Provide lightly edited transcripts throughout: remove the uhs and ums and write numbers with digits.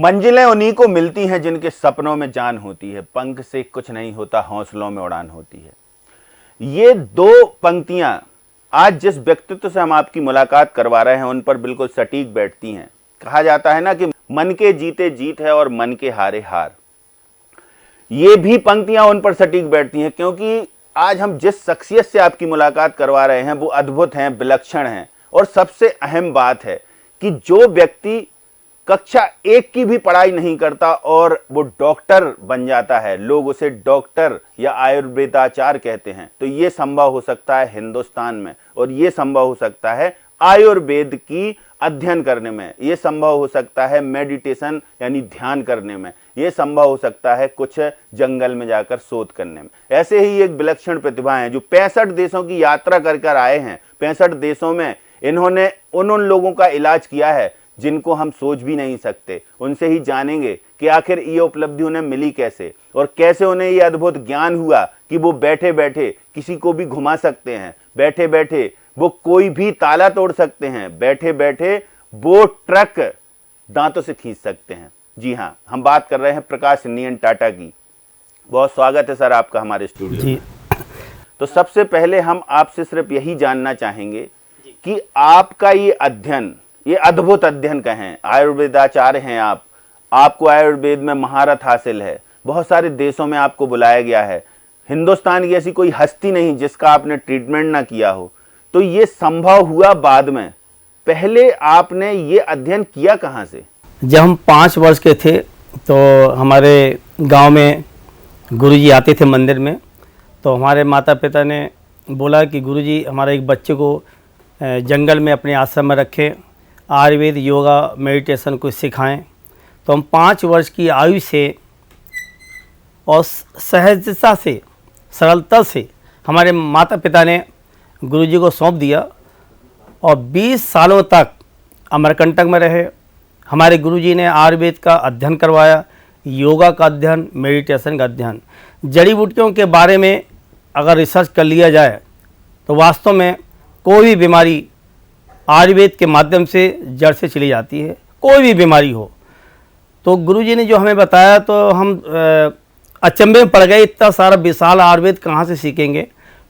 मंजिलें उन्हीं को मिलती हैं जिनके सपनों में जान होती है, पंख से कुछ नहीं होता, हौसलों में उड़ान होती है। ये दो पंक्तियां आज जिस व्यक्तित्व से हम आपकी मुलाकात करवा रहे हैं उन पर बिल्कुल सटीक बैठती हैं। कहा जाता है ना कि मन के जीते जीत है और मन के हारे हार। ये भी पंक्तियां उन पर सटीक बैठती हैं, क्योंकि आज हम जिस शख्सियत से आपकी मुलाकात करवा रहे हैं वो अद्भुत हैं, विलक्षण हैं। और सबसे अहम बात है कि जो व्यक्ति कक्षा 1 की भी पढ़ाई नहीं करता और वो डॉक्टर बन जाता है, लोग उसे डॉक्टर या आयुर्वेदाचार्य कहते हैं, तो ये संभव हो सकता है हिंदुस्तान में, और ये संभव हो सकता है आयुर्वेद की अध्ययन करने में, ये संभव हो सकता है मेडिटेशन यानी ध्यान करने में, ये संभव हो सकता है कुछ जंगल में जाकर शोध करने में। ऐसे ही एक विलक्षण प्रतिभा है जो 65 देशों की यात्रा कर कर आए हैं। 65 देशों में इन्होंने उन लोगों का इलाज किया है जिनको हम सोच भी नहीं सकते। उनसे ही जानेंगे कि आखिर ये उपलब्धि उन्हें मिली कैसे, और कैसे उन्हें ये अद्भुत ज्ञान हुआ कि वो बैठे बैठे किसी को भी घुमा सकते हैं, बैठे बैठे वो कोई भी ताला तोड़ सकते हैं, बैठे बैठे वो ट्रक दांतों से खींच सकते हैं। जी हाँ, हम बात कर रहे हैं प्रकाश नियन टाटा की। बहुत स्वागत है सर आपका हमारे स्टूडियो में। तो सबसे पहले हम आपसे सिर्फ यही जानना चाहेंगे कि आपका ये अध्ययन, ये अद्भुत अध्ययन कहें, आयुर्वेदाचार्य हैं आप, आपको आयुर्वेद में महारत हासिल है, बहुत सारे देशों में आपको बुलाया गया है, हिंदुस्तान की ऐसी कोई हस्ती नहीं जिसका आपने ट्रीटमेंट ना किया हो, तो ये संभव हुआ बाद में। पहले आपने ये अध्ययन किया कहाँ से? जब हम 5 वर्ष के थे तो हमारे गांव में गुरुजी आते थे मंदिर में, तो हमारे माता पिता ने बोला कि गुरुजी हमारे एक बच्चे को जंगल में अपने आश्रम में रखें, आयुर्वेद योगा मेडिटेशन को सिखाएं। तो हम 5 वर्ष की आयु से और सहजता से, सरलता से हमारे माता पिता ने गुरुजी को सौंप दिया और 20 सालों तक अमरकंटक में रहे। हमारे गुरुजी ने आयुर्वेद का अध्ययन करवाया, योगा का अध्ययन, मेडिटेशन का अध्ययन। जड़ी बूटियों के बारे में अगर रिसर्च कर लिया जाए तो वास्तव में कोई भी बीमारी आयुर्वेद के माध्यम से जड़ से चली जाती है, कोई भी बीमारी हो। तो गुरुजी ने जो हमें बताया तो हम अचंभे में पड़ गए, इतना सारा विशाल आयुर्वेद कहाँ से सीखेंगे।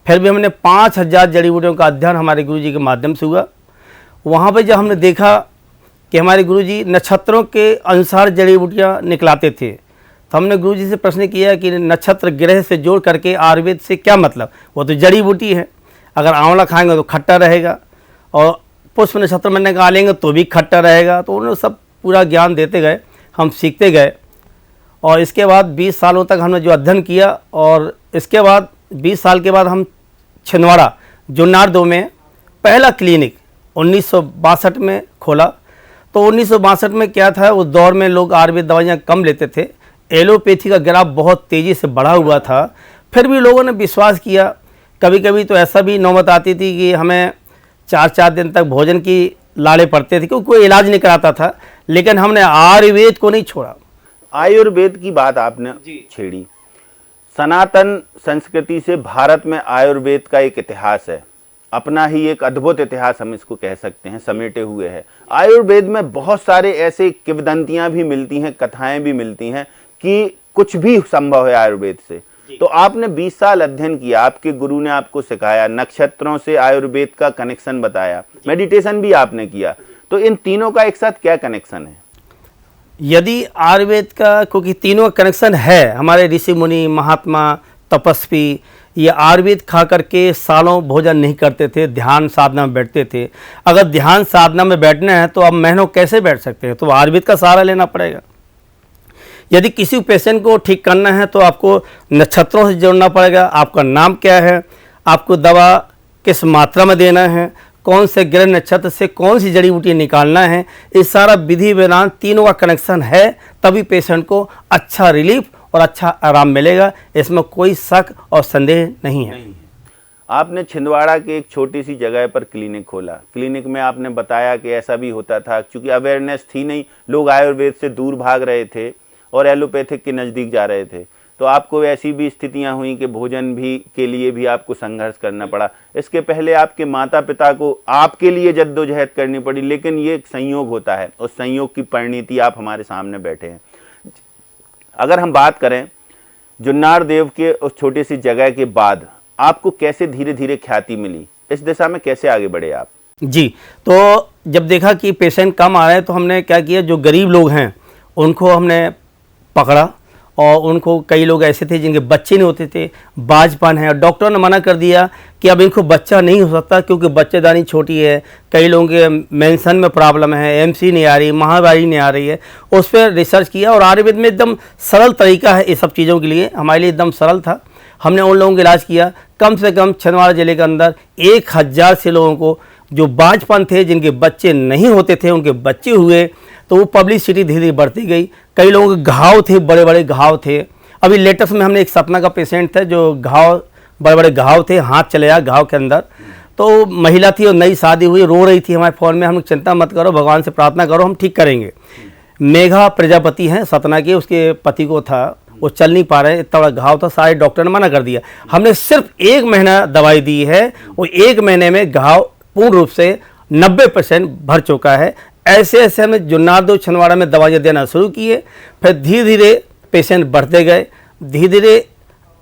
फिर भी हमने 5000 जड़ी बूटियों का अध्ययन हमारे गुरुजी के माध्यम से हुआ। वहाँ पर जब हमने देखा कि हमारे गुरुजी नक्षत्रों के अनुसार जड़ी बूटियाँ निकलाते थे, तो हमने गुरुजी से प्रश्न किया कि नक्षत्र ग्रह से जोड़ करके आयुर्वेद से क्या मतलब, वो तो जड़ी बूटी है, अगर आंवला खाएंगे तो खट्टा रहेगा और पुष्प नक्षत्र में निकालेंगे तो भी खट्टा रहेगा। तो उन्होंने सब पूरा ज्ञान देते गए, हम सीखते गए और इसके बाद 20 सालों तक हमने जो अध्ययन किया, और इसके बाद 20 साल के बाद हम छिंदवाड़ा जुन्नार 2 में पहला क्लिनिक 1962 में खोला। तो 1962 में क्या था, उस दौर में लोग आयुर्वेद दवाइयाँ कम लेते थे, एलोपैथी का ग्राफ बहुत तेज़ी से बढ़ा हुआ था। फिर भी लोगों ने विश्वास किया। कभी कभी तो ऐसा भी नौबत आती थी कि हमें 4-4 दिन तक भोजन की लाले पड़ते थे, क्योंकि कोई इलाज नहीं कराता था, लेकिन हमने आयुर्वेद को नहीं छोड़ा। आयुर्वेद की बात आपने छेड़ी। सनातन संस्कृति से भारत में आयुर्वेद का एक इतिहास है, अपना ही एक अद्भुत इतिहास हम इसको कह सकते हैं, समेटे हुए है। आयुर्वेद में बहुत सारे ऐसे किंवदंतियां भी मिलती हैं, कथाएं भी मिलती हैं कि कुछ भी संभव है आयुर्वेद से। तो आपने 20 साल अध्ययन किया, आपके गुरु ने आपको सिखाया, नक्षत्रों से आयुर्वेद का कनेक्शन बताया, मेडिटेशन भी आपने किया, तो इन तीनों का एक साथ क्या कनेक्शन है? यदि आयुर्वेद का, क्योंकि तीनों का कनेक्शन है, हमारे ऋषि मुनि महात्मा तपस्वी ये आयुर्वेद खा करके सालों भोजन नहीं करते थे, ध्यान साधना में बैठते थे। अगर ध्यान साधना में बैठना है तो अब महीनों कैसे बैठ सकते हैं, तो आयुर्वेद का सहारा लेना पड़ेगा। यदि किसी पेशेंट को ठीक करना है तो आपको नक्षत्रों से जोड़ना पड़ेगा, आपका नाम क्या है, आपको दवा किस मात्रा में देना है, कौन से ग्रह नक्षत्र से कौन सी जड़ी बूटी निकालना है, ये सारा विधि विधान तीनों का कनेक्शन है, तभी पेशेंट को अच्छा रिलीफ और अच्छा आराम मिलेगा। इसमें कोई शक और संदेह नहीं है। आपने छिंदवाड़ा के एक छोटी सी जगह पर क्लिनिक खोला। क्लिनिक में आपने बताया कि ऐसा भी होता था, क्योंकि अवेयरनेस थी नहीं, लोग आयुर्वेद से दूर भाग रहे थे और एलोपैथिक के नज़दीक जा रहे थे। तो आपको ऐसी भी स्थितियां हुई कि भोजन भी के लिए भी आपको संघर्ष करना पड़ा। इसके पहले आपके माता पिता को आपके लिए जद्दोजहद करनी पड़ी, लेकिन ये एक संयोग होता है, उस संयोग की परिणति आप हमारे सामने बैठे हैं। अगर हम बात करें जुन्नार देव के उस छोटी सी जगह के बाद आपको कैसे धीरे धीरे ख्याति मिली, इस दिशा में कैसे आगे बढ़े आप? जी, तो जब देखा कि पेशेंट कम आ रहे हैं तो हमने क्या किया, जो गरीब लोग हैं उनको हमने पकड़ा, और उनको कई लोग ऐसे थे जिनके बच्चे नहीं होते थे, बाजपन है, और डॉक्टर ने मना कर दिया कि अब इनको बच्चा नहीं हो सकता क्योंकि बच्चेदानी छोटी है, कई लोगों के मेंशन में प्रॉब्लम है, एमसी नहीं आ रही, माहवारी नहीं आ रही है। उस पर रिसर्च किया और आयुर्वेद में एकदम सरल तरीका है ये सब चीज़ों के लिए, हमारे लिए एकदम सरल था। हमने उन लोगों का इलाज किया। कम से कम छिंदवाड़ा जिले के अंदर 1000 से लोगों को जो बाजपन थे, जिनके बच्चे नहीं होते थे, उनके बच्चे हुए, तो वो पब्लिसिटी धीरे धीरे बढ़ती गई। कई लोगों के घाव थे, बड़े बड़े घाव थे। अभी लेटेस्ट में हमने एक सपना का पेशेंट था जो घाव, बड़े बड़े घाव थे, हाथ चले गया घाव के अंदर। तो महिला थी और नई शादी हुई, रो रही थी हमारे फ़ोन में, हम चिंता मत करो, भगवान से प्रार्थना करो, हम ठीक करेंगे। मेघा प्रजापति हैं सतना के, उसके पति को था, वो चल नहीं पा रहे, इतना बड़ा घाव था, सारे डॉक्टर ने मना कर दिया। हमने सिर्फ 1 महीना दवाई दी है, वो 1 महीने में घाव पूर्ण रूप से 90% भर चुका है। ऐसे ऐसे हमें जुन्नार देव छिंदवाड़ा में दवाइयाँ देना शुरू किए। फिर धीरे धीरे पेशेंट बढ़ते गए, धीरे धीरे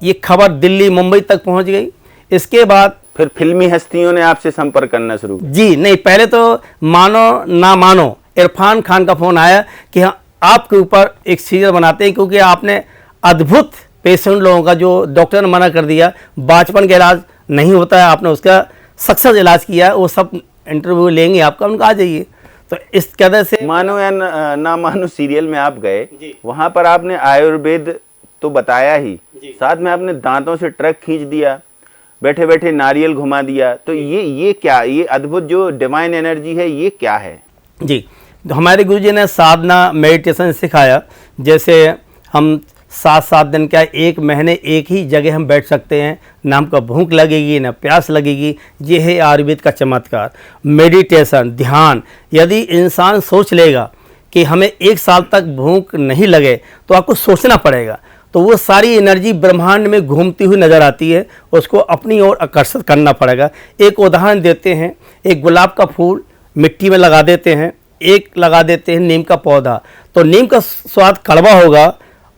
ये खबर दिल्ली मुंबई तक पहुंच गई। इसके बाद फिर फिल्मी हस्तियों ने आपसे संपर्क करना शुरू किया? जी नहीं, पहले तो मानो ना मानो इरफान खान का फ़ोन आया कि हाँ आपके ऊपर एक सीरियल बनाते हैं, क्योंकि आपने अद्भुत पेशेंट लोगों का, जो डॉक्टर ने मना कर दिया बाजपन का इलाज नहीं होता है, आपने उसका सक्सेस इलाज किया, वो सब इंटरव्यू लेंगे आपका, उनका आ जाइए। तो इस कदर से मानो या ना मानो सीरियल में आप गए, वहां पर आपने आयुर्वेद तो बताया ही, साथ में आपने दांतों से ट्रक खींच दिया, बैठे बैठे नारियल घुमा दिया। तो ये क्या, ये अद्भुत जो डिवाइन एनर्जी है, ये क्या है? जी, तो हमारे गुरुजी ने साधना मेडिटेशन सिखाया। जैसे हम 7-7 दिन क्या, 1 महीने एक ही जगह हम बैठ सकते हैं, ना हमको भूख लगेगी ना प्यास लगेगी। ये है आयुर्वेद का चमत्कार। मेडिटेशन, ध्यान, यदि इंसान सोच लेगा कि हमें 1 साल तक भूख नहीं लगे, तो आपको सोचना पड़ेगा, तो वो सारी एनर्जी ब्रह्मांड में घूमती हुई नज़र आती है, उसको अपनी ओर आकर्षित करना पड़ेगा। एक उदाहरण देते हैं, एक गुलाब का फूल मिट्टी में लगा देते हैं, एक लगा देते हैं नीम का पौधा, तो नीम का स्वाद कड़वा होगा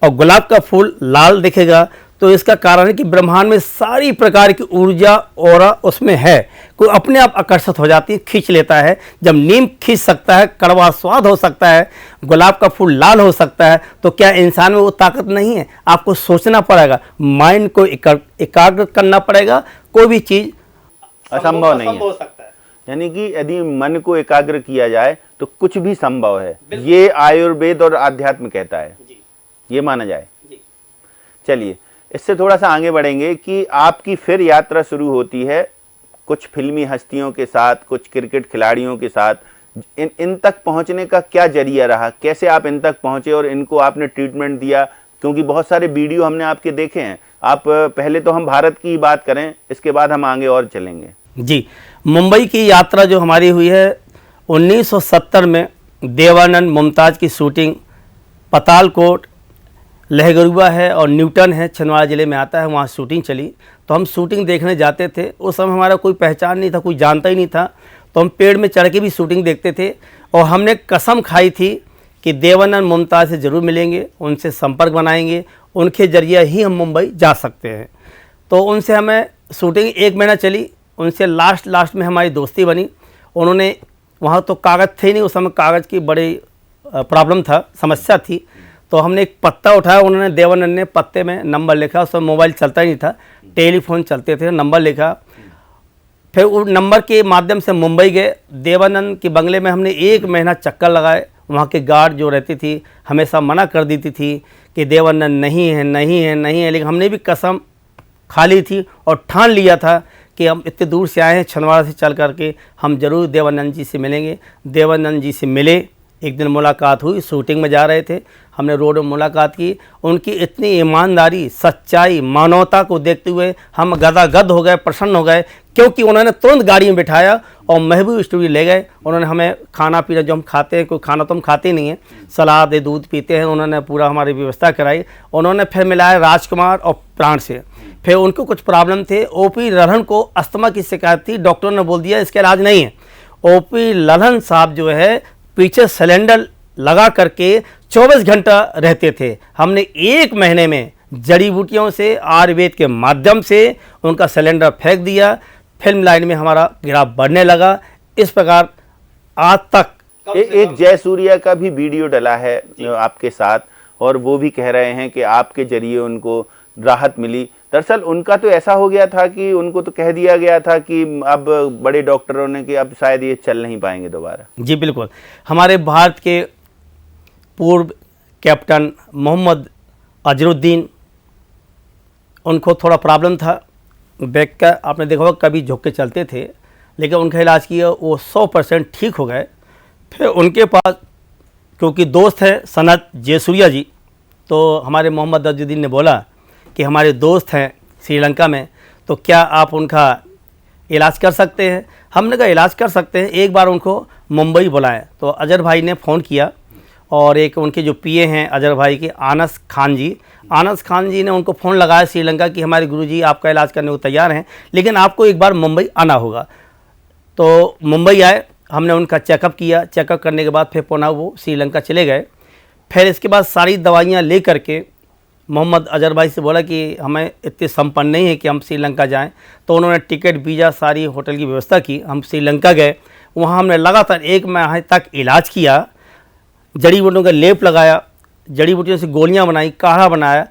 और गुलाब का फूल लाल दिखेगा। तो इसका कारण है कि ब्रह्मांड में सारी प्रकार की ऊर्जा ऑरा उसमें है, कोई अपने आप आकर्षित हो जाती है, खींच लेता है। जब नीम खींच सकता है, कड़वा स्वाद हो सकता है, गुलाब का फूल लाल हो सकता है, तो क्या इंसान में वो ताकत नहीं है? आपको सोचना पड़ेगा, माइंड को एकाग्र करना पड़ेगा, कोई भी चीज़ असंभव नहीं है। यानी कि यदि मन को एकाग्र किया जाए तो कुछ भी संभव है, ये आयुर्वेद और आध्यात्म कहता है, ये माना जाए। चलिए, इससे थोड़ा सा आगे बढ़ेंगे कि आपकी फिर यात्रा शुरू होती है कुछ फिल्मी हस्तियों के साथ, कुछ क्रिकेट खिलाड़ियों के साथ। इन तक पहुंचने का क्या जरिया रहा, कैसे आप इन तक पहुंचे और इनको आपने ट्रीटमेंट दिया? क्योंकि बहुत सारे वीडियो हमने आपके देखे हैं। आप पहले तो हम भारत की बात करें, इसके बाद हम आगे और चलेंगे। जी, मुंबई की यात्रा जो हमारी हुई है 1970 में, देवानंद मुमताज़ की शूटिंग, पतालकोट, लहगरुआ है और न्यूटन है, छिंदवाड़ा ज़िले में आता है, वहाँ शूटिंग चली। तो हम शूटिंग देखने जाते थे। उस समय हमारा कोई पहचान नहीं था, कोई जानता ही नहीं था, तो हम पेड़ में चढ़ के भी शूटिंग देखते थे। और हमने कसम खाई थी कि देवानंद मुमताज़ से ज़रूर मिलेंगे, उनसे संपर्क बनाएंगे, उनके ज़रिए ही हम मुंबई जा सकते हैं। तो उनसे हमें शूटिंग 1 महीना चली, उनसे लास्ट में हमारी दोस्ती बनी। उन्होंने, वहाँ तो कागज़ थे नहीं, उस समय कागज़ की बड़ी प्रॉब्लम था, समस्या थी। तो हमने एक पत्ता उठाया, उन्होंने, देवानंद ने पत्ते में नंबर लिखा, उस समय मोबाइल चलता ही नहीं था, टेलीफोन चलते थे, नंबर लिखा। फिर उस नंबर के माध्यम से मुंबई गए। देवानंद के बंगले में हमने 1 महीना चक्कर लगाए। वहाँ के गार्ड जो रहती थी हमेशा मना कर देती थी कि देवानंद नहीं है, नहीं है, नहीं है। लेकिन हमने भी कसम खा ली थी और ठान लिया था कि हम इतने दूर से आए हैं, छिंदवाड़ा से चल करके हम जरूर देवानंद जी से मिलेंगे। देवानंद जी से मिले, एक दिन मुलाकात हुई, शूटिंग में जा रहे थे, हमने रोड में मुलाकात की। उनकी इतनी ईमानदारी, सच्चाई, मानवता को देखते हुए हम गदागद हो गए, प्रसन्न हो गए, क्योंकि उन्होंने तुरंत गाड़ी में बिठाया और महबूब स्टूडियो ले गए। उन्होंने हमें खाना पीना जो हम खाते हैं, कोई खाना तो हम खाते नहीं हैं, सलाद है, दूध पीते हैं, उन्होंने पूरा हमारी व्यवस्था कराई। उन्होंने फिर मिलाया राजकुमार और प्राण से। फिर उनको कुछ प्रॉब्लम थे, ओपी लल्हन को अस्थमा की शिकायत थी, डॉक्टर ने बोल दिया इसका इलाज नहीं है। ओपी लल्हन साहब जो है पीछे सिलेंडर लगा करके 24 घंटा रहते थे। हमने 1 महीने में जड़ी बूटियों से, आयुर्वेद के माध्यम से उनका सिलेंडर फेंक दिया। फिल्म लाइन में हमारा गिराव बढ़ने लगा। इस प्रकार आज तक एक जयसूर्या का भी वीडियो डला है आपके साथ, और वो भी कह रहे हैं कि आपके जरिए उनको राहत मिली। दरअसल उनका तो ऐसा हो गया था कि उनको तो कह दिया गया था कि अब बड़े डॉक्टरों ने कि अब शायद ये चल नहीं पाएंगे दोबारा। जी बिल्कुल। हमारे भारत के पूर्व कैप्टन मोहम्मद अजरुद्दीन, उनको थोड़ा प्रॉब्लम था बैक का, आपने देखा होगा, कभी झुक के चलते थे, लेकिन उनका इलाज किया, वो 100% ठीक हो गए। फिर उनके पास क्योंकि दोस्त हैं सनत जयसूर्या जी, तो हमारे मोहम्मद अजरुद्दीन ने बोला कि हमारे दोस्त हैं श्रीलंका में, तो क्या आप उनका इलाज कर सकते हैं। हमने कहा इलाज कर सकते हैं, एक बार उनको मुंबई बुलाएं। तो अजहर भाई ने फ़ोन किया और एक उनके जो पीए हैं अजहर भाई के, आनस खान जी ने उनको फ़ोन लगाया श्रीलंका की, हमारे गुरुजी आपका इलाज करने को तैयार हैं, लेकिन आपको एक बार मुंबई आना होगा। तो मुंबई आए, हमने उनका चेकअप किया। चेकअप करने के बाद फिर पुनः वो श्रीलंका चले गए। फिर इसके बाद सारी दवाइयाँ ले करके मोहम्मद अजहर भाई से बोला कि हमें इतने संपन्न नहीं है कि हम श्रीलंका जाएं। तो उन्होंने टिकट, वीज़ा, सारी होटल की व्यवस्था की। हम श्रीलंका गए, वहाँ हमने लगातार 1 माह तक इलाज किया, जड़ी बूटियों का लेप लगाया, जड़ी बूटियों से गोलियां बनाई, काढ़ा बनाया।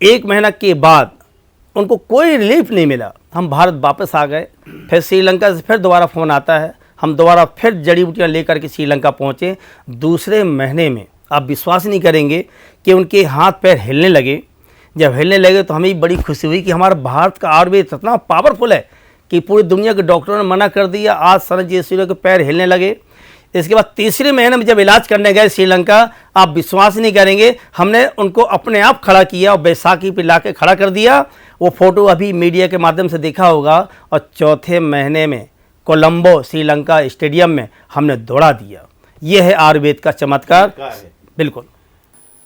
1 महीना के बाद उनको कोई रिलीफ नहीं मिला। हम भारत वापस आ गए। फिर श्रीलंका से फिर दोबारा फ़ोन आता है, हम दोबारा फिर जड़ी बूटियाँ लेकर के श्रीलंका पहुँचे। दूसरे महीने में आप विश्वास नहीं करेंगे कि उनके हाथ पैर हिलने लगे। जब हिलने लगे तो हमें बड़ी खुशी हुई कि हमारा भारत का आयुर्वेद इतना पावरफुल है कि पूरी दुनिया के डॉक्टरों ने मना कर दिया। आज सनत जयसूर्या के पैर हिलने लगे। इसके बाद तीसरे महीने में जब इलाज करने गए श्रीलंका, आप विश्वास नहीं करेंगे, हमने उनको अपने आप खड़ा किया और बैसाखी पे ला के खड़ा कर दिया। वो फ़ोटो अभी मीडिया के माध्यम से देखा होगा। और चौथे महीने में कोलंबो श्रीलंका स्टेडियम में हमने दौड़ा दिया। ये है आयुर्वेद का चमत्कार। बिल्कुल।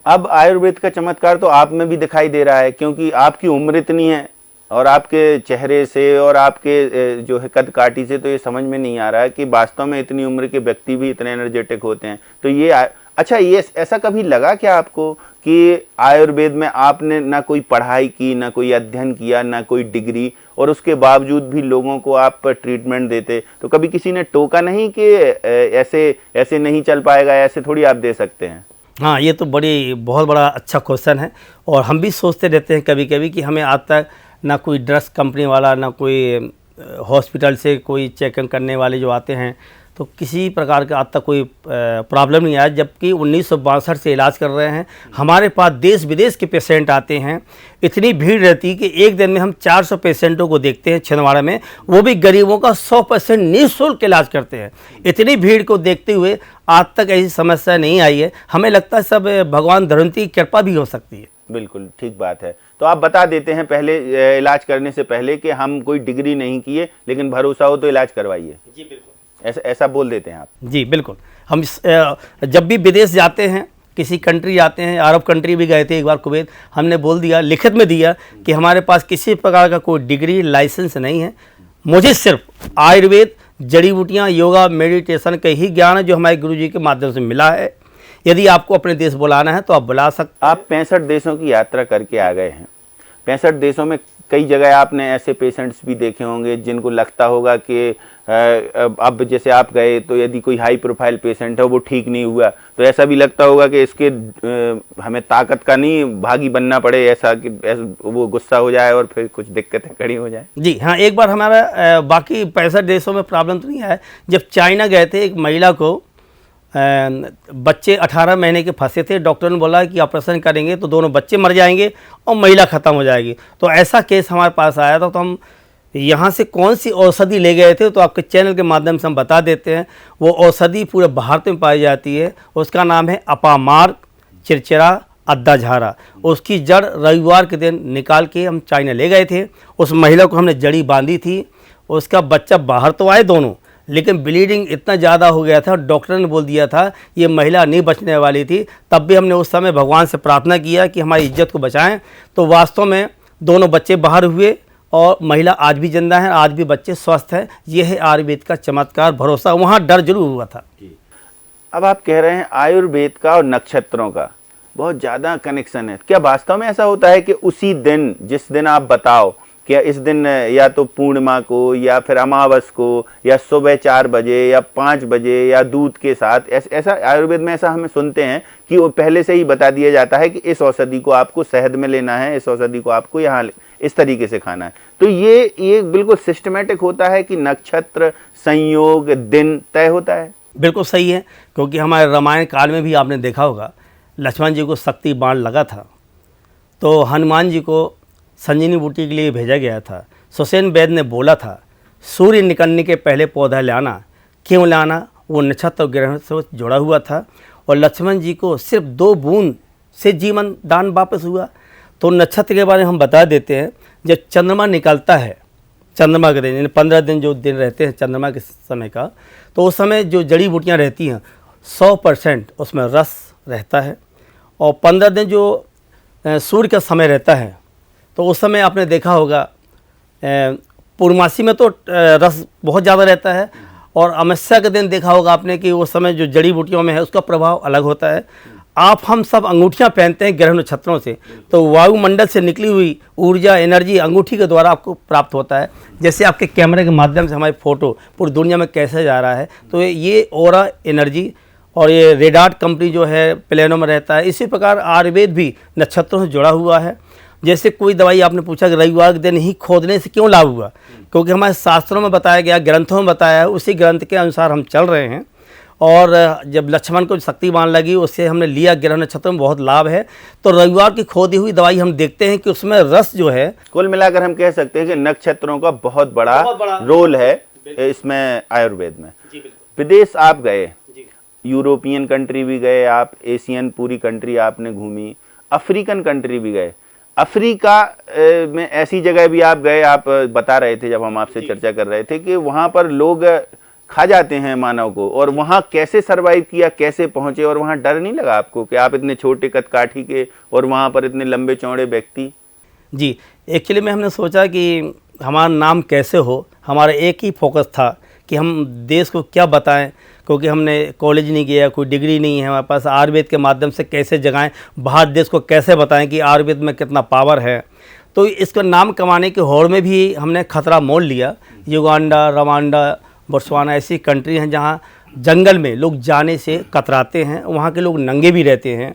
अब आयुर्वेद का चमत्कार तो आप में भी दिखाई दे रहा है, क्योंकि आपकी उम्र इतनी है और आपके चेहरे से और आपके जो है कद काठी से तो ये समझ में नहीं आ रहा है कि वास्तव में इतनी उम्र के व्यक्ति भी इतने एनर्जेटिक होते हैं। तो ये अच्छा, ये ऐसा कभी लगा क्या आपको कि आयुर्वेद में आपने ना कोई पढ़ाई की, ना कोई अध्ययन किया, ना कोई डिग्री, और उसके बावजूद भी लोगों को आप ट्रीटमेंट देते, तो कभी किसी ने टोका नहीं कि ऐसे नहीं चल पाएगा, ऐसे थोड़ी आप दे सकते हैं? हाँ, ये तो बहुत बड़ा अच्छा क्वेश्चन है। और हम भी सोचते रहते हैं कभी कभी कि हमें आज तक ना कोई ड्रग्स कंपनी वाला, ना कोई हॉस्पिटल से कोई चेक करने वाले जो आते हैं, तो किसी प्रकार का आज तक कोई प्रॉब्लम नहीं आया। जबकि 1962 से इलाज कर रहे हैं। हमारे पास देश विदेश के पेशेंट आते हैं। इतनी भीड़ रहती है कि एक दिन में हम 400 पेशेंटों को देखते हैं छिंदवाड़ा में, वो भी गरीबों का 100% निःशुल्क इलाज करते हैं। इतनी भीड़ को देखते हुए आज तक ऐसी समस्या नहीं आई है। हमें लगता है सब भगवान धरंती की कृपा भी हो सकती है। बिल्कुल ठीक बात है। तो आप बता देते हैं पहले, इलाज करने से पहले, कि हम कोई डिग्री नहीं किए, लेकिन भरोसा हो तो इलाज करवाइए। जी बिल्कुल, ऐसा बोल देते हैं आप? जी बिल्कुल। हम जब भी विदेश जाते हैं, किसी कंट्री जाते हैं, अरब कंट्री भी गए थे एक बार, कुवैत, हमने बोल दिया, लिखित में दिया कि हमारे पास किसी प्रकार का कोई डिग्री, लाइसेंस नहीं है। मुझे सिर्फ आयुर्वेद, जड़ी बूटियाँ, योगा, मेडिटेशन का ही ज्ञान है जो हमारे गुरुजी के माध्यम से मिला है। यदि आपको अपने देश बुलाना है तो आप बुला सकते। आप 65 देशों की यात्रा करके आ गए हैं। 65 देशों में कई जगह आपने ऐसे पेशेंट्स भी देखे होंगे जिनको लगता होगा कि अब जैसे आप गए तो यदि कोई हाई प्रोफाइल पेशेंट है वो ठीक नहीं हुआ, तो ऐसा भी लगता होगा कि इसके हमें ताकत का नहीं भागी बनना पड़े, ऐसा कि वो गुस्सा हो जाए और फिर कुछ दिक्कतें खड़ी हो जाए। जी हाँ, एक बार हमारा बाकी 65 देशों में प्रॉब्लम तो नहीं आया। जब चाइना गए थे, एक महिला को बच्चे 18 महीने के फंसे थे। डॉक्टर ने बोला कि ऑपरेशन करेंगे तो दोनों बच्चे मर जाएंगे और महिला ख़त्म हो जाएगी। तो ऐसा केस हमारे पास आया था। तो हम यहाँ से कौन सी औषधि ले गए थे, तो आपके चैनल के माध्यम से हम बता देते हैं। वो औषधि पूरे भारत में पाई जाती है, उसका नाम है अपामार्क चिरचिरा अद्दा झारा। उसकी जड़ रविवार के दिन निकाल के हम चाइना ले गए थे। उस महिला को हमने जड़ी बांधी थी, उसका बच्चा बाहर तो आए दोनों, लेकिन ब्लीडिंग इतना ज़्यादा हो गया था, डॉक्टर ने बोल दिया था ये महिला नहीं बचने वाली थी। तब भी हमने उस समय भगवान से प्रार्थना किया कि हमारी इज्जत को बचाएं। तो वास्तव में दोनों बच्चे बाहर हुए और महिला आज भी जिंदा है, आज भी बच्चे स्वस्थ हैं। ये है आयुर्वेद का चमत्कार, भरोसा। वहाँ डर जरूर हुआ था। अब आप कह रहे हैं आयुर्वेद का और नक्षत्रों का बहुत ज़्यादा कनेक्शन है। क्या वास्तव में ऐसा होता है कि उसी दिन, जिस दिन आप बताओ, क्या इस दिन या तो पूर्णिमा को या फिर अमावस को या सुबह 4 बजे या 5 बजे या दूध के साथ, ऐसा आयुर्वेद में ऐसा हमें सुनते हैं कि वो पहले से ही बता दिया जाता है कि इस औषधि को आपको शहद में लेना है, इस औषधि को आपको यहाँ इस तरीके से खाना है। तो ये बिल्कुल सिस्टमेटिक होता है कि नक्षत्र, संयोग, दिन तय होता है। बिल्कुल सही है, क्योंकि हमारे रामायण काल में भी आपने देखा होगा लक्ष्मण जी को शक्ति बाण लगा था, तो हनुमान जी को संजीवनी बूटी के लिए भेजा गया था। सुसेन वैद्य ने बोला था सूर्य निकलने के पहले पौधा लाना। क्यों लाना? वो नक्षत्र ग्रह से जुड़ा हुआ था और लक्ष्मण जी को सिर्फ 2 बूंद से जीवन दान वापस हुआ। तो नक्षत्र के बारे में हम बता देते हैं। जब चंद्रमा निकलता है, चंद्रमा के दिन, यानी 15 दिन जो दिन रहते हैं चंद्रमा के समय का, तो उस समय जो जड़ी बूटियाँ रहती हैं 100% उसमें रस रहता है। और 15 दिन जो सूर्य का समय रहता है, तो उस समय आपने देखा होगा पूर्णमासी में तो रस बहुत ज़्यादा रहता है, और अमावस्या के दिन देखा होगा आपने कि उस समय जो जड़ी बूटियों में है उसका प्रभाव अलग होता है। आप हम सब अंगूठियां पहनते हैं ग्रह नक्षत्रों से, तो वायुमंडल से निकली हुई ऊर्जा, एनर्जी अंगूठी के द्वारा आपको प्राप्त होता है। जैसे आपके कैमरे के माध्यम से हमारी फ़ोटो पूरी दुनिया में कैसे जा रहा है, तो ये ऑरा एनर्जी और ये रेडार्ट कंपनी जो है प्लेनों में रहता है। इसी प्रकार आयुर्वेद भी नक्षत्रों से जुड़ा हुआ है। जैसे कोई दवाई आपने पूछा कि रविवार के दिन ही खोदने से क्यों लाभ हुआ, क्योंकि हमारे शास्त्रों में बताया गया, ग्रंथों में बताया है, उसी ग्रंथ के अनुसार हम चल रहे हैं। और जब लक्ष्मण को शक्ति बाण लगी, उससे हमने लिया, ग्रह नक्षत्र में बहुत लाभ है। तो रविवार की खोदी हुई दवाई हम देखते हैं कि उसमें रस जो है, कुल मिलाकर हम कह सकते हैं कि नक्षत्रों का बहुत बड़ा रोल है इसमें आयुर्वेद में। विदेश आप गए, यूरोपियन कंट्री भी गए आप, एशियन पूरी कंट्री आपने घूमी, अफ्रीकन कंट्री भी गए। अफ्रीका में ऐसी जगह भी आप गए, आप बता रहे थे जब हम आपसे चर्चा कर रहे थे कि वहाँ पर लोग खा जाते हैं मानव को, और वहाँ कैसे सरवाइव किया, कैसे पहुँचे, और वहाँ डर नहीं लगा आपको कि आप इतने छोटे कदकाठी के और वहाँ पर इतने लंबे चौड़े व्यक्ति? जी, एक्चुअली में हमने सोचा कि हमारा नाम कैसे हो। हमारा एक ही फोकस था कि हम देश को क्या बताएं, क्योंकि हमने कॉलेज नहीं किया, कोई डिग्री नहीं है हमारे पास। आयुर्वेद के माध्यम से कैसे जगाएं, बाहर देश को कैसे बताएं कि आयुर्वेद में कितना पावर है। तो इसका नाम कमाने की होड़ में भी हमने खतरा मोल लिया। युगांडा, रवांडा, बोत्सवाना ऐसी कंट्री हैं जहाँ जंगल में लोग जाने से कतराते हैं, वहाँ के लोग नंगे भी रहते हैं।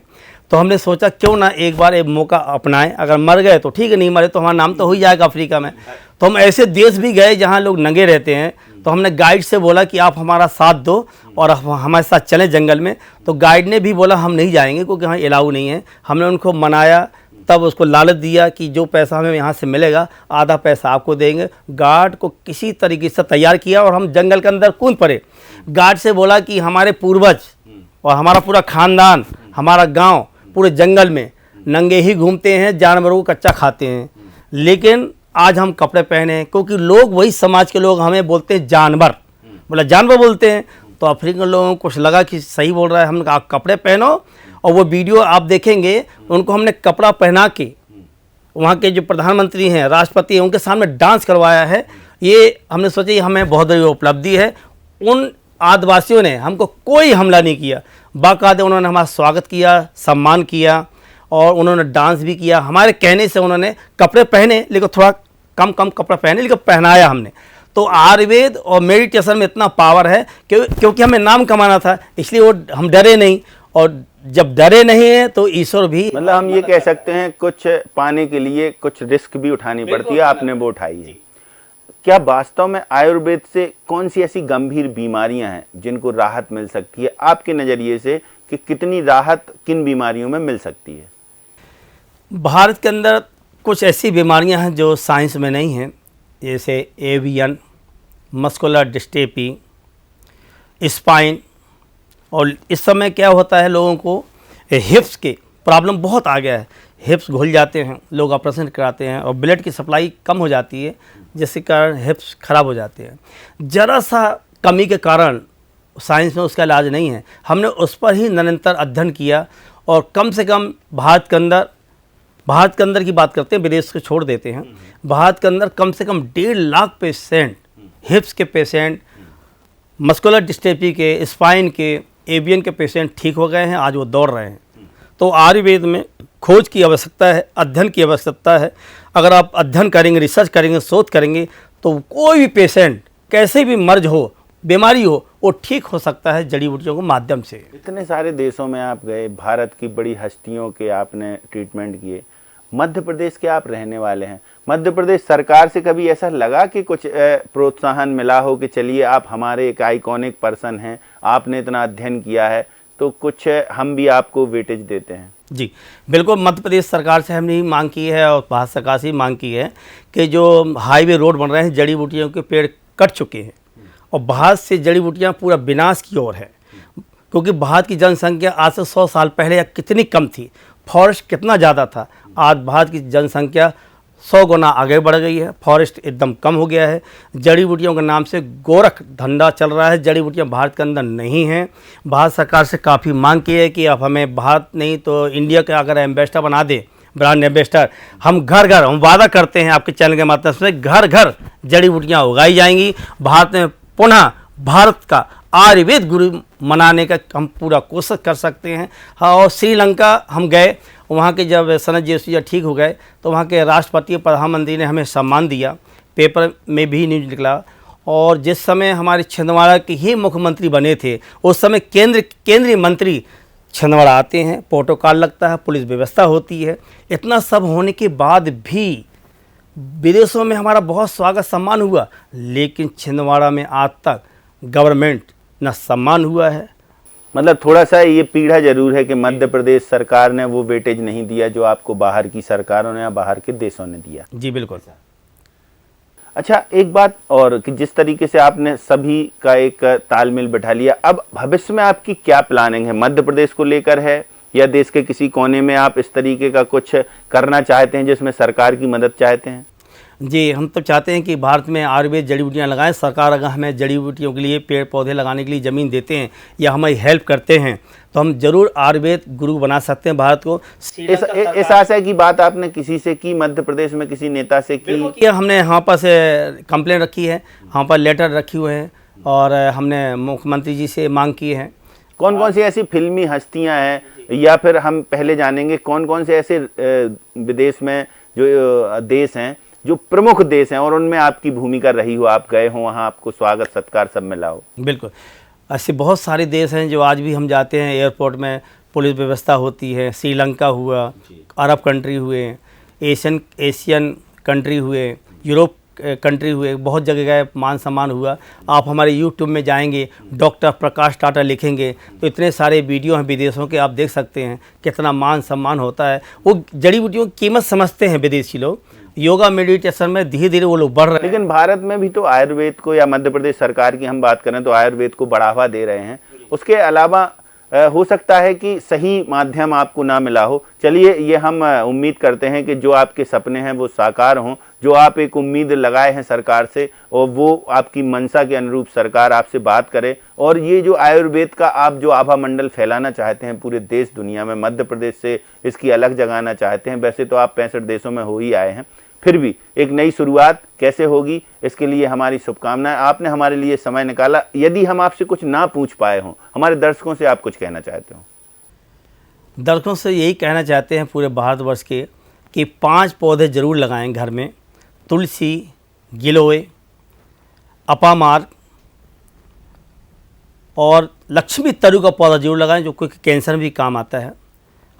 तो हमने सोचा क्यों ना एक बार एक मौका अपनाएं, अगर मर गए तो ठीक है, नहीं मरे तो हमारा नाम तो हो ही जाएगा अफ्रीका में। तो हम ऐसे देश भी गए जहाँ लोग नंगे रहते हैं। तो हमने गाइड से बोला कि आप हमारा साथ दो और हमारे साथ चलें जंगल में। तो गाइड ने भी बोला हम नहीं जाएंगे, क्योंकि यहाँ अलाउ नहीं है। हमने उनको मनाया, तब उसको लालच दिया कि जो पैसा हमें यहाँ से मिलेगा आधा पैसा आपको देंगे। गार्ड को किसी तरीके से तैयार किया और हम जंगल के अंदर कूद पड़े। गार्ड से बोला कि हमारे पूर्वज और हमारा पूरा खानदान, हमारा गांव पूरे जंगल में नंगे ही घूमते हैं, जानवरों को कच्चा खाते हैं, लेकिन आज हम कपड़े पहने हैं, क्योंकि लोग, वही समाज के लोग हमें बोलते हैं जानवर, बोला जानवर बोलते हैं। तो अफ्रीकन लोगों को कुछ लगा कि सही बोल रहा है, हमने कहा कपड़े पहनो। और वो वीडियो आप देखेंगे, उनको हमने कपड़ा पहना के वहाँ के जो प्रधानमंत्री हैं, राष्ट्रपति हैं, उनके सामने डांस करवाया है। ये हमने सोचा ये हमें बहुत बड़ी उपलब्धि है। उन आदिवासियों ने हमको कोई हमला नहीं किया, बाकायदा उन्होंने हमारा स्वागत किया, सम्मान किया और उन्होंने डांस भी किया। हमारे कहने से उन्होंने कपड़े पहने, लेकिन थोड़ा कम कपड़ा पहने, लेकिन पहनाया हमने। तो आयुर्वेद और मेडिटेशन में इतना पावर है क्योंकि हमें नाम कमाना था, इसलिए वो हम डरे नहीं। और जब डरे नहीं है तो ईश्वर भी, मतलब हम ये कह सकते हैं कुछ पाने के लिए कुछ रिस्क भी उठानी पड़ती है, आपने वो उठाई है। क्या वास्तव में आयुर्वेद से कौन सी ऐसी गंभीर बीमारियां हैं जिनको राहत मिल सकती है आपके नज़रिए से, कि कितनी राहत किन बीमारियों में मिल सकती है? भारत के अंदर कुछ ऐसी बीमारियां हैं जो साइंस में नहीं हैं, जैसे एवियन, मस्कुलर डिस्ट्रोफी, स्पाइन। और इस समय क्या होता है, लोगों को हिप्स के प्रॉब्लम बहुत आ गया है, हिप्स घुल जाते हैं, लोग ऑपरेशन कराते हैं और ब्लड की सप्लाई कम हो जाती है, जिसके कारण हिप्स खराब हो जाते हैं। ज़रा सा कमी के कारण साइंस में उसका इलाज नहीं है। हमने उस पर ही निरंतर अध्ययन किया और कम से कम भारत के अंदर की बात करते हैं, विदेश को छोड़ देते हैं। भारत के अंदर कम से कम 1.5 लाख पेशेंट, हिप्स के पेशेंट, मस्कुलर डिस्ट्रोफी के, स्पाइन के, एवियन के पेशेंट ठीक हो गए हैं, आज वो दौड़ रहे हैं। तो आयुर्वेद में खोज की आवश्यकता है, अध्ययन की आवश्यकता है। अगर आप अध्ययन करेंगे, रिसर्च करेंगे, शोध करेंगे, तो कोई भी पेशेंट कैसे भी मर्ज हो, बीमारी हो, वो ठीक हो सकता है जड़ी बूटियों के माध्यम से। इतने सारे देशों में आप गए, भारत की बड़ी हस्तियों के आपने ट्रीटमेंट किए, मध्य प्रदेश के आप रहने वाले हैं। मध्य प्रदेश सरकार से कभी ऐसा लगा कि कुछ प्रोत्साहन मिला हो कि चलिए आप हमारे एक आइकॉनिक पर्सन हैं, आपने इतना अध्ययन किया है, तो कुछ हम भी आपको वेटेज देते हैं? जी बिल्कुल, मध्य प्रदेश सरकार से हमने ही मांग की है और भारत सरकार से ही मांग की है कि जो हाईवे रोड बन रहे हैं, जड़ी बूटियों के पेड़ कट चुके हैं और भारत से जड़ी बूटियाँ पूरा विनाश की ओर है। क्योंकि भारत की जनसंख्या आज से 100 साल पहले कितनी कम थी, फॉरेस्ट कितना ज़्यादा था, आज भारत की जनसंख्या 100 गुना आगे बढ़ गई है, फॉरेस्ट एकदम कम हो गया है। जड़ी बूटियों के नाम से गोरख धंधा चल रहा है, जड़ी बूटियाँ भारत के अंदर नहीं हैं। भारत सरकार से काफ़ी मांग की है कि आप हमें भारत नहीं तो इंडिया का अगर एम्बेसडर बना दे, ब्रांड एम्बेसडर, हम घर घर, हम वादा करते हैं आपके चैनल के माध्यम से, घर घर जड़ी बूटियाँ उगाई जाएंगी। भारत में पुनः भारत का आयुर्वेद गुरु मनाने का हम पूरा कोशिश कर सकते हैं। हाँ, और श्रीलंका हम गए, वहाँ के जब सनत जयसूर्या ठीक हो गए तो वहाँ के राष्ट्रपति प्रधानमंत्री ने हमें सम्मान दिया, पेपर में भी न्यूज निकला। और जिस समय हमारे छिंदवाड़ा के ही मुख्यमंत्री बने थे, उस समय केंद्रीय मंत्री छिंदवाड़ा आते हैं, प्रोटोकॉल लगता है, पुलिस व्यवस्था होती है। इतना सब होने के बाद भी विदेशों में हमारा बहुत स्वागत सम्मान हुआ, लेकिन छिंदवाड़ा में आज तक गवर्नमेंट न सम्मान हुआ है। मतलब थोड़ा सा ये पीड़ा जरूर है कि मध्य प्रदेश सरकार ने वो वेटेज नहीं दिया जो आपको बाहर की सरकारों ने या बाहर के देशों ने दिया। जी बिल्कुल। अच्छा, एक बात और कि जिस तरीके से आपने सभी का एक तालमेल बैठा लिया, अब भविष्य में आपकी क्या प्लानिंग है? मध्य प्रदेश को लेकर है या देश के किसी कोने में आप इस तरीके का कुछ करना चाहते हैं जिसमें सरकार की मदद चाहते हैं? जी, हम तो चाहते हैं कि भारत में आयुर्वेद जड़ी बूटियाँ लगाएं। सरकार अगर हमें जड़ी बूटियों के लिए पेड़ पौधे लगाने के लिए ज़मीन देते हैं या हमारी हेल्प करते हैं तो हम जरूर आयुर्वेद गुरु बना सकते हैं भारत को। इस आशय की बात आपने किसी से की, मध्य प्रदेश में किसी नेता से की? हमने यहाँ पर से कंप्लेंट रखी है, यहाँ पर लेटर रखे हुए हैं और हमने मुख्यमंत्री जी से मांग की है। कौन कौन सी ऐसी फिल्मी हस्तियाँ हैं, या फिर हम पहले जानेंगे कौन कौन से ऐसे विदेश में जो देश हैं, जो प्रमुख देश हैं और उनमें आपकी भूमिका रही हो, आप गए हो वहाँ, आपको स्वागत सत्कार सब मिला हो? बिल्कुल, ऐसे बहुत सारे देश हैं जो आज भी हम जाते हैं, एयरपोर्ट में पुलिस व्यवस्था होती है। श्रीलंका हुआ, अरब कंट्री हुए, एशियन कंट्री हुए, यूरोप कंट्री हुए, बहुत जगह गए, मान सम्मान हुआ। आप हमारे यूट्यूब में जाएंगे, डॉक्टर प्रकाश टाटा लिखेंगे तो इतने सारे वीडियो हैं विदेशों के, आप देख सकते हैं कितना मान सम्मान होता है। वो जड़ी बूटियों की कीमत समझते हैं विदेशी लोग। योगा मेडिटेशन में धीरे धीरे वो लोग बढ़ रहे हैं। लेकिन भारत में भी तो आयुर्वेद को, या मध्य प्रदेश सरकार की हम बात करें तो आयुर्वेद को बढ़ावा दे रहे हैं। उसके अलावा हो सकता है कि सही माध्यम आपको ना मिला हो। चलिए, ये हम उम्मीद करते हैं कि जो आपके सपने हैं वो साकार हों, जो आप एक उम्मीद लगाए हैं सरकार से और वो आपकी मंशा के अनुरूप सरकार आपसे बात करे। और ये जो आयुर्वेद का आप जो आभा मंडल फैलाना चाहते हैं पूरे देश दुनिया में, मध्य प्रदेश से इसकी अलग जगाना चाहते हैं। वैसे तो आप 65 देशों में हो ही आए हैं, फिर भी एक नई शुरुआत कैसे होगी, इसके लिए हमारी शुभकामनाएं। आपने हमारे लिए समय निकाला। यदि हम आपसे कुछ ना पूछ पाए हों, हमारे दर्शकों से आप कुछ कहना चाहते हो? दर्शकों से यही कहना चाहते हैं पूरे भारतवर्ष के कि 5 पौधे ज़रूर लगाएं घर में। तुलसी, गिलोय, अपामार्क और लक्ष्मी तरु का पौधा जरूर लगाएं, जो कोई कैंसर में भी काम आता है।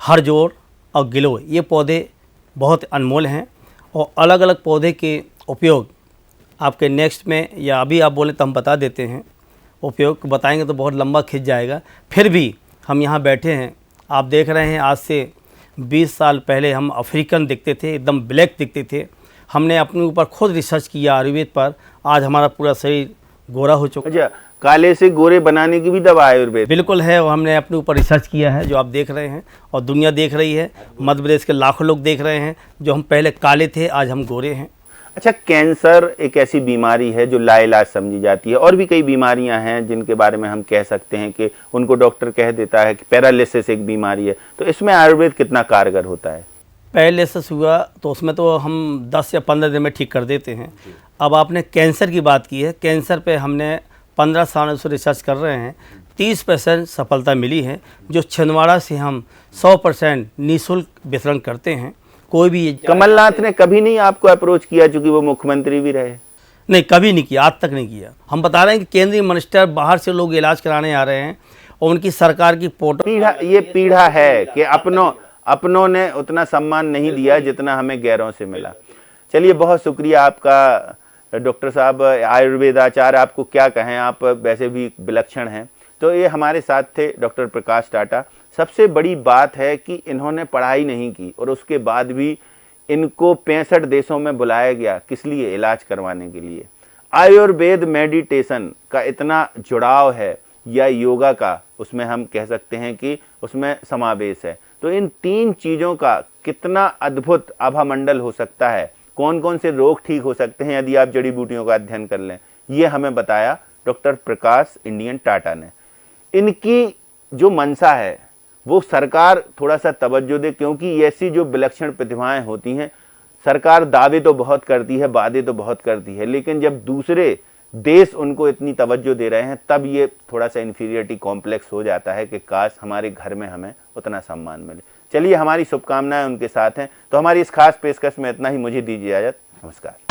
हरजोड़ और गिलोय, ये पौधे बहुत अनमोल हैं और अलग अलग पौधे के उपयोग आपके नेक्स्ट में, या अभी आप बोले तो हम बता देते हैं। उपयोग बताएंगे तो बहुत लंबा खिंच जाएगा। फिर भी हम यहाँ बैठे हैं, आप देख रहे हैं, आज से 20 साल पहले हम अफ्रीकन दिखते थे, एकदम ब्लैक दिखते थे। हमने अपने ऊपर खुद रिसर्च किया आयुर्वेद पर, आज हमारा पूरा शरीर गोरा हो चुका। अच्छा, काले से गोरे बनाने की भी दवा आयुर्वेद? बिल्कुल है, वो हमने अपने ऊपर रिसर्च किया है, जो आप देख रहे हैं और दुनिया देख रही है। मध्य प्रदेश के लाखों लोग देख रहे हैं, जो हम पहले काले थे आज हम गोरे हैं। अच्छा, कैंसर एक ऐसी बीमारी है जो लाइलाज समझी जाती है, और भी कई बीमारियां हैं जिनके बारे में हम कह सकते हैं कि उनको डॉक्टर कह देता है कि पैरालिसिस एक बीमारी है, तो इसमें आयुर्वेद कितना कारगर होता है? पैरालिसिस हुआ तो उसमें तो हम 10 या 15 दिन में ठीक कर देते हैं। अब आपने कैंसर की बात की है, कैंसर पे हमने 15 सालों से रिसर्च कर रहे हैं, 30% सफलता मिली है, जो छिंदवाड़ा से हम 100% निःशुल्क वितरण करते हैं। कोई भी कमलनाथ ने कभी नहीं आपको अप्रोच किया, चूंकि वो मुख्यमंत्री भी रहे? नहीं, कभी नहीं किया, आज तक नहीं किया। हम बता रहे हैं कि केंद्रीय मिनिस्टर बाहर से लोग इलाज कराने आ रहे हैं और उनकी सरकार की पीढ़ा है कि अपनों ने उतना सम्मान नहीं दिया जितना हमें गैरों से मिला। चलिए, बहुत शुक्रिया आपका डॉक्टर साहब, आयुर्वेदाचार्य आपको क्या कहें, आप वैसे भी विलक्षण हैं। तो ये हमारे साथ थे डॉक्टर प्रकाश टाटा। सबसे बड़ी बात है कि इन्होंने पढ़ाई नहीं की और उसके बाद भी इनको 65 देशों में बुलाया गया, किस लिए? इलाज करवाने के लिए। आयुर्वेद मेडिटेशन का इतना जुड़ाव है, या योगा का, उसमें हम कह सकते हैं कि उसमें समावेश है। तो इन 3 चीज़ों का कितना अद्भुत आभामंडल हो सकता है, कौन कौन से रोग ठीक हो सकते हैं यदि आप जड़ी बूटियों का अध्ययन कर लें, ये हमें बताया डॉक्टर प्रकाश इंडियन टाटा ने। इनकी जो मंशा है वो सरकार थोड़ा सा तवज्जो दे, क्योंकि ऐसी जो विलक्षण प्रतिभाएं होती हैं, सरकार दावे तो बहुत करती है, वादे तो बहुत करती है, लेकिन जब दूसरे देश उनको इतनी तवज्जो दे रहे हैं तब ये थोड़ा सा इन्फीरियरिटी कॉम्प्लेक्स हो जाता है कि काश हमारे घर में हमें उतना सम्मान मिले। चलिए, हमारी शुभकामनाएं उनके साथ हैं। तो हमारी इस खास पेशकश में इतना ही, मुझे दीजिए इजाजत। नमस्कार।